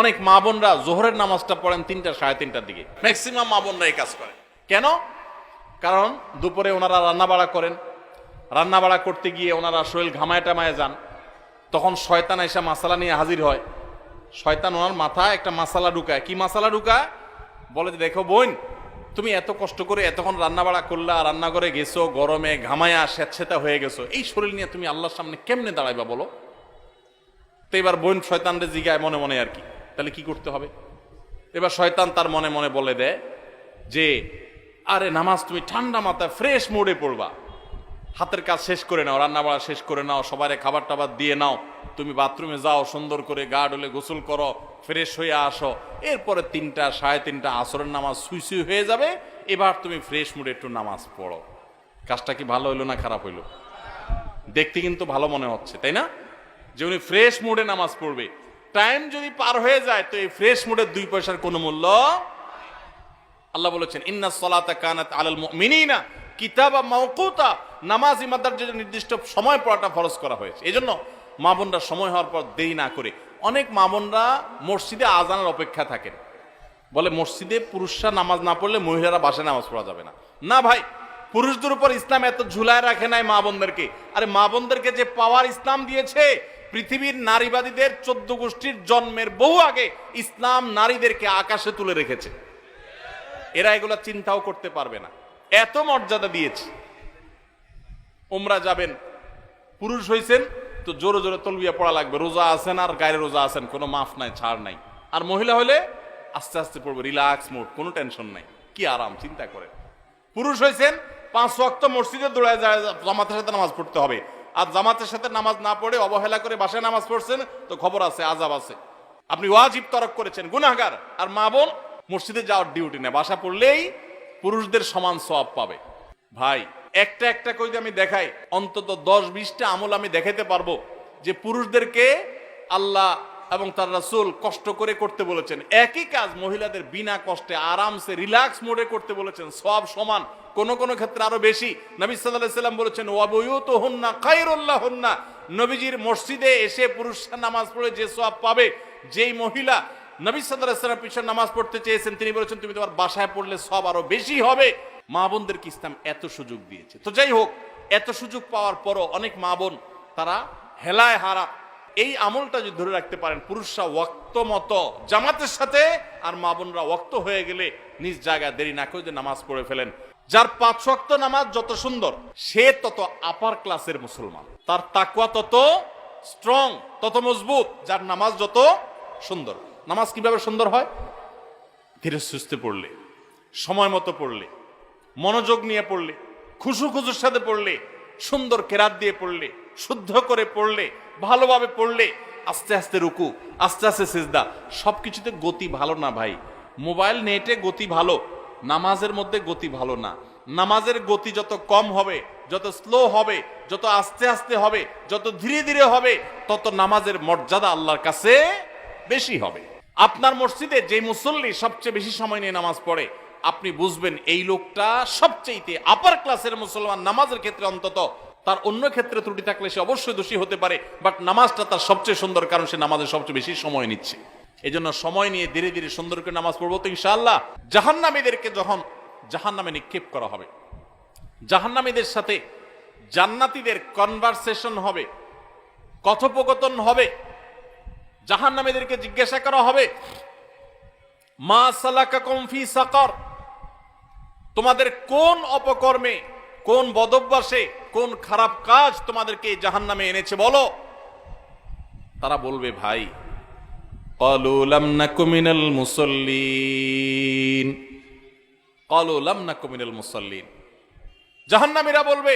অনেক মা বোনরা জোহরের নামাজটা পড়েন 3টা 3:30টার দিকে, ম্যাক্সিমাম মা বোনরা এই কাজ করে। কেন? কারণ দুপুরে ওনারা রান্নাবাড়া করেন, রান্নাবাড়া করতে গিয়ে ওনারা শরীর ঘামায় টামায় যান, তখন শয়তান এসে মাসালা নিয়ে হাজির হয়। শয়তান ওনার মাথায় একটা মাসালা ঢুকায়। কি মাসালা ঢুকায়? বলে যে দেখো বোন, তুমি এত কষ্ট করে এতক্ষণ রান্নাবাড়া করলা, রান্নাঘরে গেছো, গরমে ঘামায়া স্যাঁতসেঁতা হয়ে গেছো, এই শরীর নিয়ে তুমি আল্লাহর সামনে কেমনে দাঁড়াইবা বলো? তো এবার বোন শয়তানরে জিগায় মনে মনে আর কি, তাহলে কি করতে হবে? এবার শয়তান তার মনে মনে বলে দেয় যে আরে নামাজ তুমি ঠান্ডা মাথায় ফ্রেশ মোডে পড়বা, হাতের কাজ শেষ করে নাও, রান্নাবাড়া শেষ করে নাও, সবারে খাবার টাবার দিয়ে নাও, তুমি বাথরুমে যাও, সুন্দর করে গা ডলে গোসল করো, ফ্রেশ হয়ে আসো, এরপরে 3টা 3:30 আসরের নামাজ সুই সুই হয়ে যাবে, এবার তুমি ফ্রেশ মুডে একটু নামাজ পড়ো। কাজটা কি ভালো হইলো না খারাপ হইলো? দেখতে কিন্তু ভালো মনে হচ্ছে, তাই না? যে উনি ফ্রেশ মুডে নামাজ পড়বে। টাইম যদি পার হয়ে যায় তো এই ফ্রেশ মুডের 2 পয়সার কোনো মূল্য। আল্লাহ বলেছেন ইন্নাস সালাতা কানাত আলাল মুমিনিনা কিতাবা মাওকুতা, নামাজ ইমানদার যে নির্দিষ্ট সময় পড়াটা ফরজ করা হয়েছে। এজন্য মা বোনরা সময় হওয়ার পর দেরি না করে, অনেক মা বোনরা মসজিদে আজানের অপেক্ষা থাকেন, বলে মসজিদে পুরুষরা নামাজ না পড়লে মহিলারা বাসায় নামাজ পড়া যাবে না। না ভাই, পুরুষদের উপর ইসলাম এত ঝুলায় রাখে নাই মা বোনদেরকে। আরে মা বোনদেরকে যে পাওয়ার ইসলাম দিয়েছে, পৃথিবীর নারীবাদীদের 14 গোষ্ঠীর জন্মের বহু আগে ইসলাম নারীদেরকে আকাশে তুলে রেখেছে। এরা এগুলো চিন্তাও করতে পারবে না, এত মর্যাদা দিয়েছে। উমরা যাবেন, পুরুষ হইছেন তো জোরে জোরে তলবিয়া পড়া লাগবে, রোজা আছেন আর গায়ে রোজা আছেন, কোনো মাফ নাই, ছাড় নাই। আর মহিলা হলে আস্তে আস্তে পড়বে, রিল্যাক্স মোড, কোনো টেনশন নাই, কি আরাম, চিন্তা করেন। পুরুষ হইছেন 5 ওয়াক্ত মসজিদে দৌড়ায় যায়, জামাতের সাথে নামাজ পড়তে হবে, আর জামাতের সাথে নামাজ না পড়ে অবহেলা করে বাসায় নামাজ পড়ছেন তো খবর আছে, আযাব আছে, আপনি ওয়াজিব তরক করেছেন, গুনাহগার। আর মা বোন মসজিদে যাওয়ার ডিউটি নেই, বাসা পড়লেই পুরুষদের সমান সওয়াব পাবে। ভাই একটা একটা করে আমি দেখাই, অন্তত 10-20টা আমল আমি দেখাতে পারবো যে পুরুষদেরকে আল্লাহ এবং তার রাসূল কষ্ট করে করতে বলেছেন, একই কাজ মহিলাদের বিনা কষ্টে আরামসে রিল্যাক্স মোডে করতে বলেছেন, সওয়াব সমান, কোন কোন ক্ষেত্রে আরো বেশি। নবী সাল্লাল্লাহু আলাইহি সাল্লাম বলেছেন ওয়া বুয়ুতুহুন্না খায়রুল লাহুন্না, নবীজির মসজিদে এসে পুরুষরা নামাজ পড়ে যে সওয়াব পাবে, যেই মহিলা নবী সাল্লাল্লাহু আলাইহি সাল্লাম পিছনে নামাজ পড়তে চেয়েছেন তিনি বলেছেন তুমি তোমার বাসায় পড়লে সওয়াব আরো বেশি হবে। মা বোনদেরকে ইসলাম এত সুযোগ দিয়েছে। তো যাই হোক, এত সুযোগ পাওয়ার পরও অনেক মা বোন তারা হেলায় হারা। এই আমলটা যদি ধরে রাখতে পারেন, পুরুষরা ওয়াক্ত মতো জামাতের সাথে, আর মা বোনরা ওয়াক্ত হয়ে গেলে নিজ জায়গায় দেরি না করে নামাজ পড়ে ফেলেন। যার 5 ওয়াক্ত নামাজ যত সুন্দর, সে তত আপার ক্লাসের মুসলমান, তার তাকওয়া তত স্ট্রং, তত মজবুত। যার নামাজ যত সুন্দর। নামাজ কিভাবে সুন্দর হয়? ধীরে সুস্থে পড়লে, সময় মতো পড়লে, মনোযোগ নিয়ে পড়লে, খুশু খুশুর সাথে পড়লে, সুন্দর কেরাত দিয়ে পড়লে, শুদ্ধ করে পড়লে, ভালোভাবে পড়লে, আস্তে আস্তে রুকু, আস্তে আস্তে সিজদা, সবকিছুতে গতি ভালো না ভাই। মোবাইল নেটে গতি ভালো, নামাজের মধ্যে গতি ভালো না। নামাজের গতি যত কম হবে, যত স্লো হবে, যত আস্তে আস্তে হবে, যত ধীরে ধীরে হবে, তত নামাজের মর্যাদা আল্লাহর কাছে বেশি হবে। আপনার মসজিদে যে মুসল্লি সবচেয়ে বেশি সময় নিয়ে নামাজ পড়ে, আপনি বুঝবেন এই লোকটা সবচেয়ে আপার ক্লাসের মুসলমান নামাজের ক্ষেত্রে। অন্তত তার অন্য ক্ষেত্রে ত্রুটি থাকলে সে অবশ্যই দোষী হতে পারে, বাট নামাজটা তার সবচেয়ে সুন্দর, কারণ সে নামাজের সবচেয়ে বেশি সময় নিচ্ছে। এই জন্য সময় নিয়ে ধীরে ধীরে সুন্দর করে নামাজ পড়বো, তো ইনশাআল্লাহ জাহান্নামীদেরকে যখন জাহান্নামে নিক্ষেপ করা হবে, জাহান্নামীদের সাথে জান্নাতীদের কনভারসেশন হবে, কথোপকথন হবে, জাহান্নামীদেরকে জিজ্ঞাসা করা হবে মা সালাকাকুম ফি সাকার, তোমাদের কোন অপকর্মে, কোন বদভ্যাসে, কোন খারাপ কাজ তোমাদেরকে জাহান্নামে এনেছে বলো। তারা বলবে ভাই ক্বালু লাম নাকু মিনাল মুসাল্লিন, ক্বালু লাম নাকু মিনাল মুসাল্লিন। জাহান্নামীরা বলবে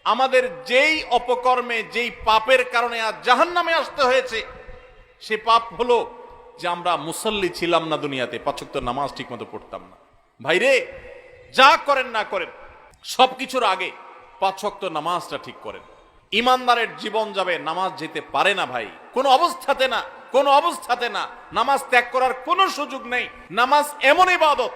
আমাদের যেই অপকর্মে, যেই পাপের কারণে আজ জাহান্নামে আসতে হয়েছে, সে পাপ হলো যে আমরা মুসল্লি ছিলাম না দুনিয়াতে, 5 ওয়াক্ত নামাজ ঠিক মতো পড়তাম না। ভাইরে, যা করেন না করেন সবকিছুর আগে 5 ওয়াক্ত নামাজটা ঠিক করেন। ইমানদারের জীবন যাবে, নামাজ যেতে পারে না ভাই, কোনো অবস্থাতে না, কোনো অবস্থাতে না। নামাজ ত্যাগ করার কোনো সুযোগ নেই। নামাজ এমন ইবাদত